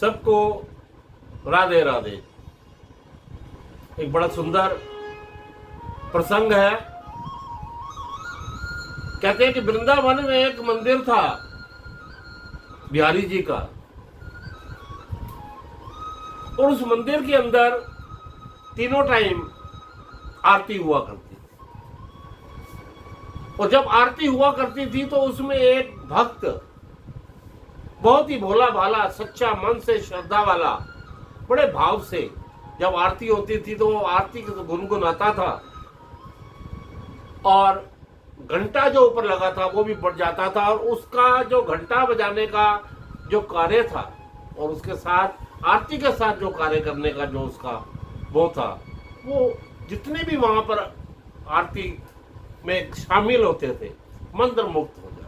सबको राधे राधे। एक बड़ा सुंदर प्रसंग है। कहते हैं कि वृंदावन में एक मंदिर था बिहारी जी का, और उस मंदिर के अंदर तीनों टाइम आरती हुआ करती थी। और जब आरती हुआ करती थी तो उसमें एक भक्त, बहुत ही भोला भाला, सच्चा मन से, श्रद्धा वाला, बड़े भाव से जब आरती होती थी तो वो आरती गुनगुनाता था, और घंटा जो ऊपर लगा था वो भी बढ़ जाता था। और उसका जो घंटा बजाने का जो कार्य था और उसके साथ आरती के साथ जो कार्य करने का जो उसका वो था, वो जितने भी वहां पर आरती में शामिल होते थे मंत्र मुक्त हो जाते।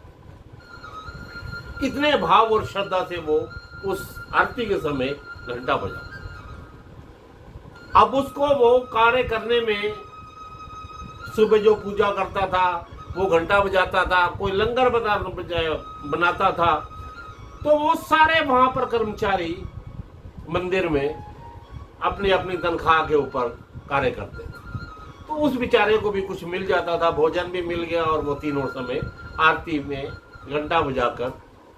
इतने भाव और श्रद्धा से वो उस आरती के समय घंटा बजाते। अब उसको वो कार्य करने में, सुबह जो पूजा करता था वो घंटा बजाता था, कोई लंगर बनाता था, तो वो सारे वहां पर कर्मचारी मंदिर में अपनी अपनी तनख्वाह के ऊपर कार्य करते थे। तो उस बेचारे को भी कुछ मिल जाता था, भोजन भी मिल गया, और वो तीनों समय आरती में घंटा बजाकर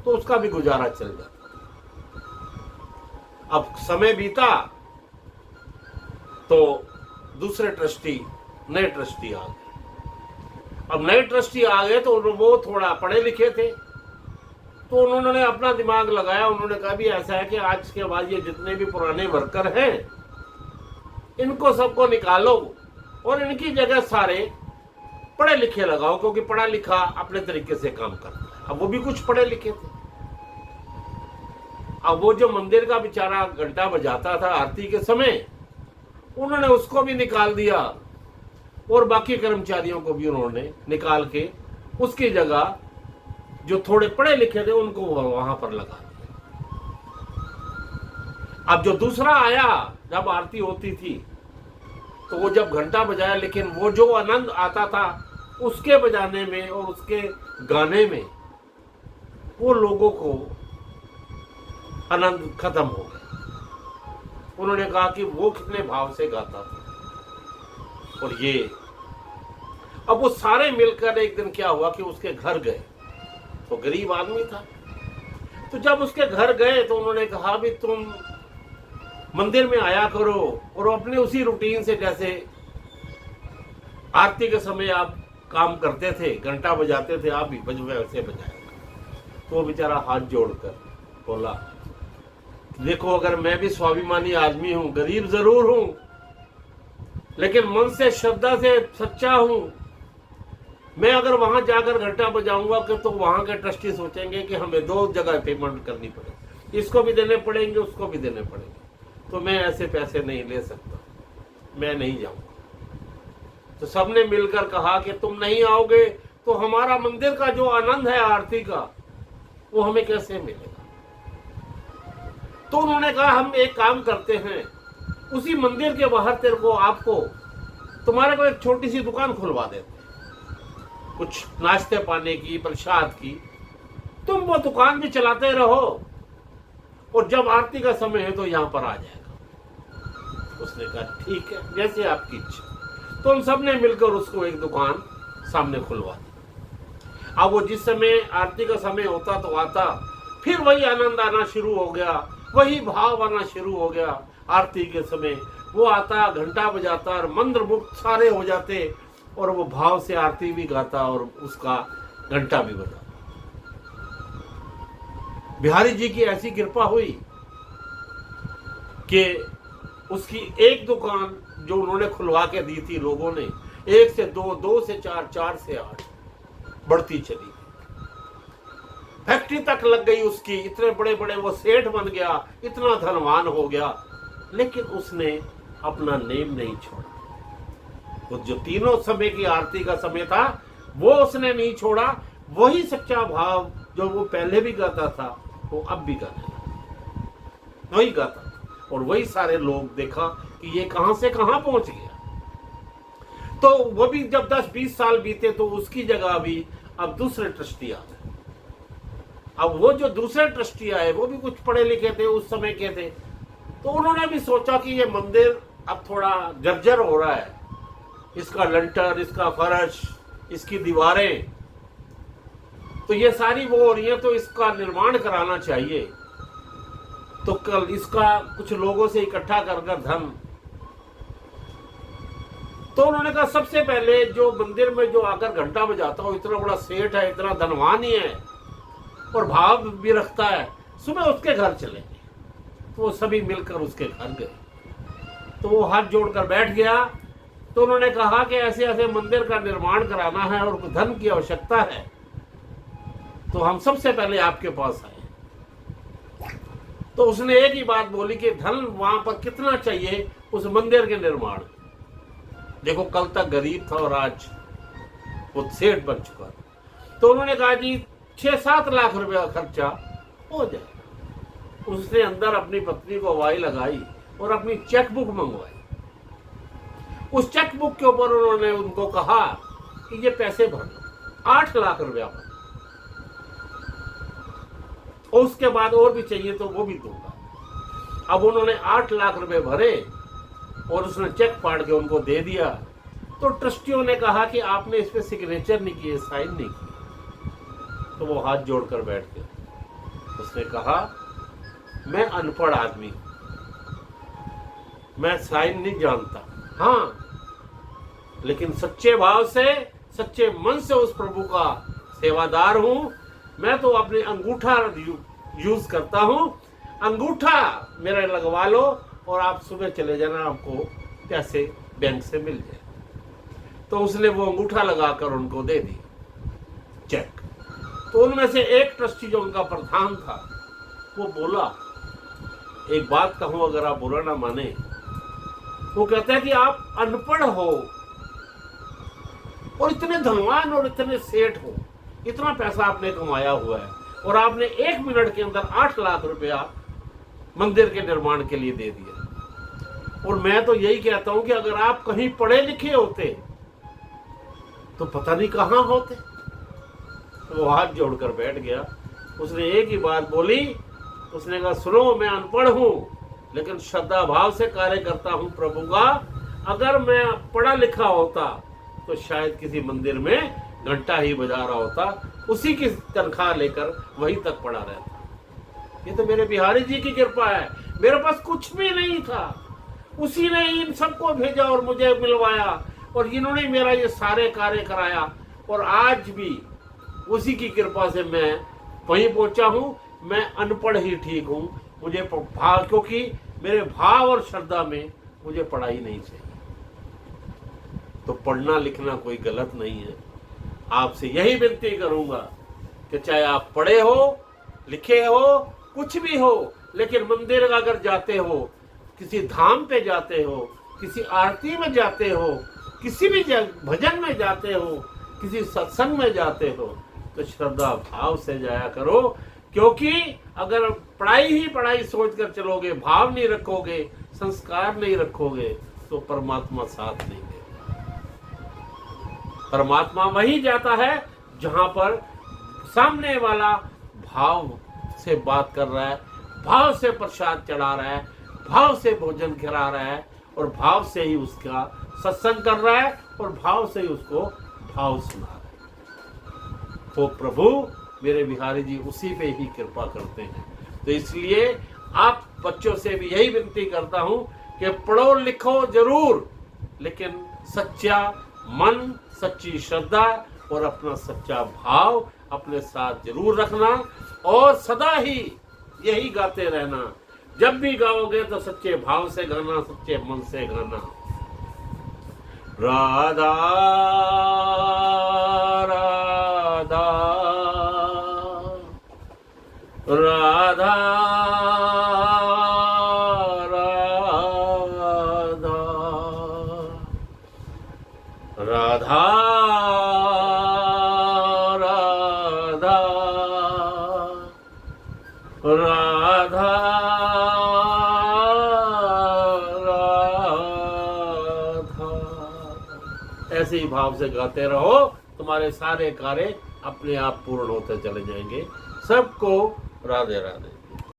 तो उसका भी गुजारा चल जाता। अब समय बीता तो दूसरे ट्रस्टी, नए ट्रस्टी आ गए। अब नए ट्रस्टी आ गए तो वो थोड़ा पढ़े लिखे थे, तो उन्होंने अपना दिमाग लगाया। उन्होंने कहा भी ऐसा है कि आज के बाद ये जितने भी पुराने वर्कर हैं इनको सबको निकालो और इनकी जगह सारे पढ़े लिखे लगाओ, क्योंकि पढ़ा लिखा अपने तरीके से काम करता है। अब वो भी कुछ पढ़े लिखे थे। अब वो जो मंदिर का बेचारा घंटा बजाता था आरती के समय, उन्होंने उसको भी निकाल दिया, और बाकी कर्मचारियों को भी उन्होंने निकाल के उसकी जगह जो थोड़े पढ़े लिखे थे उनको वहां पर लगा दिया। अब जो दूसरा आया, जब आरती होती थी तो वो जब घंटा बजाया, लेकिन वो जो आनंद आता था उसके बजाने में और उसके गाने में, वो लोगों को आनंद खत्म हो गया। उन्होंने कहा कि वो कितने भाव से गाता था। और ये अब वो सारे मिलकर एक दिन क्या हुआ कि उसके घर गए। तो गरीब आदमी था, तो जब उसके घर गए तो उन्होंने कहा भी तुम मंदिर में आया करो और अपने उसी रूटीन से, जैसे आरती के समय आप काम करते थे, घंटा बजाते थे, आप भी वैसे बजाया। तो वो बेचारा हाथ जोड़कर बोला, देखो अगर मैं भी स्वाभिमानी आदमी हूं, गरीब जरूर हूं, लेकिन मन से, श्रद्धा से सच्चा हूं। मैं अगर वहां जाकर घंटा बजाऊंगा तो वहां के ट्रस्टी सोचेंगे कि हमें दो जगह पेमेंट करनी पड़ेगी, इसको भी देने पड़ेंगे, उसको भी देने पड़ेंगे, तो मैं ऐसे पैसे नहीं ले सकता, मैं नहीं जाऊंगा। तो सबने मिलकर कहा कि तुम नहीं आओगे तो हमारा मंदिर का जो आनंद है आरती का, वो हमें कैसे मिलेगा। तो उन्होंने कहा हम एक काम करते हैं, उसी मंदिर के बाहर तेरे को, आपको, तुम्हारे को एक छोटी सी दुकान खुलवा देते, कुछ नाश्ते पाने की, प्रसाद की, तुम वो दुकान भी चलाते रहो, और जब आरती का समय है तो यहां पर आ जाएगा। उसने कहा ठीक है, जैसे आपकी इच्छा। तो हम सब ने मिलकर उसको एक दुकान सामने खुलवा दी। अब वो जिस समय आरती का समय होता तो आता, फिर वही आनंद आना शुरू हो गया, वही भाव आना शुरू हो गया। आरती के समय वो आता, घंटा बजाता और मंत्र मुक्त सारे हो जाते, और वो भाव से आरती भी गाता और उसका घंटा भी बजाता। बिहारी जी की ऐसी कृपा हुई कि उसकी एक दुकान जो उन्होंने खुलवा के दी थी लोगों ने, 1 से 2, 2 से 4, 4 से 8 बढ़ती चली। फैक्ट्री तक लग गई उसकी, इतने बड़े बड़े वो सेठ बन गया, इतना धनवान हो गया, लेकिन उसने अपना नेम नहीं छोड़ा। तो जो तीनों समय की आरती का समय था वो उसने नहीं छोड़ा। वही सच्चा भाव जो वो पहले भी गाता था वो अब भी गाने लगा, वही गाता था, और वही सारे लोग देखा कि ये कहां से कहां पहुंच गया। तो वो भी जब 10-20 साल बीते तो उसकी जगह भी अब दूसरे ट्रस्टी आ गए। अब वो जो दूसरे ट्रस्टी आए वो भी कुछ पढ़े लिखे थे, उस समय के थे, तो उन्होंने भी सोचा कि ये मंदिर अब थोड़ा जर्जर हो रहा है, इसका लंटर, इसका फर्श, इसकी दीवारें, तो ये सारी वो हो रही है, तो इसका निर्माण कराना चाहिए। तो कल इसका कुछ लोगों से इकट्ठा कर धन, तो उन्होंने कहा सबसे पहले जो मंदिर में जो आकर घंटा बजाता हो, इतना बड़ा सेठ है, इतना धनवान ही है और भाव भी रखता है, सुबह उसके घर चलेंगे। तो वो सभी मिलकर उसके घर गए। तो वो हाथ जोड़कर बैठ गया। तो उन्होंने कहा कि ऐसे ऐसे मंदिर का निर्माण कराना है और धन की आवश्यकता है, तो हम सबसे पहले आपके पास आए। तो उसने एक ही बात बोली कि धन वहां पर कितना चाहिए उस मंदिर के निर्माण। देखो, कल तक गरीब था और आज वो सेठ बन चुका। तो उन्होंने कहा जी 6-7 लाख रुपया खर्चा हो जाए। उसने अंदर अपनी पत्नी को हवाई लगाई और अपनी चेक बुक मंगवाई। उस चेक बुक के ऊपर उन्होंने उनको कहा कि ये पैसे भर लो, 8 लाख रुपया भर, और उसके बाद और भी चाहिए तो वो भी दूंगा। अब उन्होंने 8 लाख रुपए भरे और उसने चेक फाड़ के उनको दे दिया। तो ट्रस्टियों ने कहा कि आपने इस पे सिग्नेचर नहीं किए, साइन नहीं किए। तो वो हाथ जोड़कर बैठ गए। उसने कहा मैं अनपढ़ आदमी, मैं साइन नहीं जानता, हाँ, लेकिन सच्चे भाव से, सच्चे मन से उस प्रभु का सेवादार हूं। मैं तो अपने अंगूठा यूज करता हूं, अंगूठा मेरा लगवा लो और आप सुबह चले जाना, आपको पैसे बैंक से मिल जाए। तो उसने वो अंगूठा लगाकर उनको दे दी चेक। तो उनमें से एक ट्रस्टी जो उनका प्रधान था वो बोला, एक बात कहूं अगर आप बुरा ना माने, वो कहता है कि आप अनपढ़ हो और इतने धनवान और इतने सेठ हो, इतना पैसा आपने कमाया हुआ है और आपने 1 मिनट के अंदर 8 लाख रुपया मंदिर के निर्माण के लिए दे दिया। और मैं तो यही कहता हूं कि अगर आप कहीं पढ़े लिखे होते तो पता नहीं कहां होते। तो वो हाथ जोड़कर बैठ गया। उसने एक ही बात बोली, उसने कहा सुनो, मैं अनपढ़ हूं लेकिन श्रद्धा भाव से कार्य करता हूं प्रभु का। अगर मैं पढ़ा लिखा होता तो शायद किसी मंदिर में घंटा ही बजा रहा होता, उसी की तनख्वाह लेकर वहीं तक पड़ा रहता। ये तो मेरे बिहारी जी की कृपा है, मेरे पास कुछ भी नहीं था, उसी ने इन सबको भेजा और मुझे मिलवाया और इन्होंने मेरा ये सारे कार्य कराया और आज भी उसी की कृपा से मैं वहीं पहुंचा हूं। मैं अनपढ़ ही ठीक हूं, मुझे भाव, क्योंकि मेरे भाव और श्रद्धा में मुझे पढ़ाई नहीं चाहिए। तो पढ़ना लिखना कोई गलत नहीं है। आपसे यही विनती करूंगा कि चाहे आप पढ़े हो, लिखे हो, कुछ भी हो, लेकिन मंदिर अगर जाते हो, किसी धाम पे जाते हो, किसी आरती में जाते हो, किसी भी भजन में जाते हो, किसी सत्संग में जाते हो, तो श्रद्धा भाव से जाया करो। क्योंकि अगर पढ़ाई ही पढ़ाई सोचकर चलोगे, भाव नहीं रखोगे, संस्कार नहीं रखोगे, तो परमात्मा साथ नहीं देगा। परमात्मा वहीं जाता है जहां पर सामने वाला भाव से बात कर रहा है, भाव से प्रसाद चढ़ा रहा है, भाव से भोजन खिला रहा है और भाव से ही उसका सत्संग कर रहा है और भाव से ही उसको भाव सुना रहा है। तो प्रभु मेरे बिहारी जी उसी पे ही कृपा करते हैं। तो इसलिए आप बच्चों से भी यही विनती करता हूं कि पढ़ो लिखो जरूर, लेकिन सच्चा मन, सच्ची श्रद्धा और अपना सच्चा भाव अपने साथ जरूर रखना और सदा ही यही गाते रहना। जब भी गाओगे तो सच्चे भाव से गाना, सच्चे मन से गाना। राधा राधा राधा राधा राधा राधा ऐसे ही भाव से गाते रहो, तुम्हारे सारे कार्य अपने आप पूर्ण होते चले जाएंगे। सबको राधे राधे।